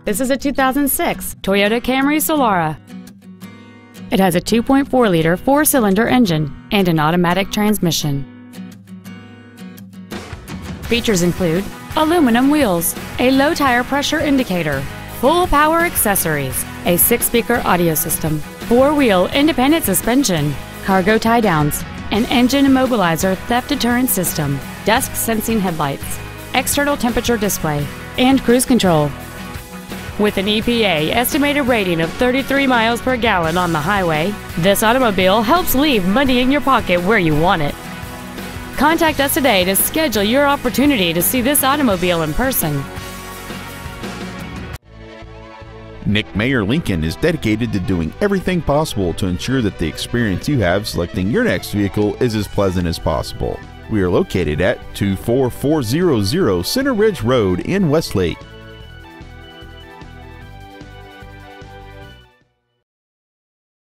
This is a 2006 Toyota Camry Solara. It has a 2.4-liter four-cylinder engine and an automatic transmission. Features include aluminum wheels, a low tire pressure indicator, full power accessories, a 6-speaker audio system, 4-wheel independent suspension, cargo tie-downs, an engine immobilizer theft deterrent system, dusk sensing headlights, external temperature display, and cruise control. With an EPA estimated rating of 33 miles per gallon on the highway, this automobile helps leave money in your pocket where you want it. Contact us today to schedule your opportunity to see this automobile in person. Nick Mayer Lincoln is dedicated to doing everything possible to ensure that the experience you have selecting your next vehicle is as pleasant as possible. We are located at 24400 Center Ridge Road in Westlake.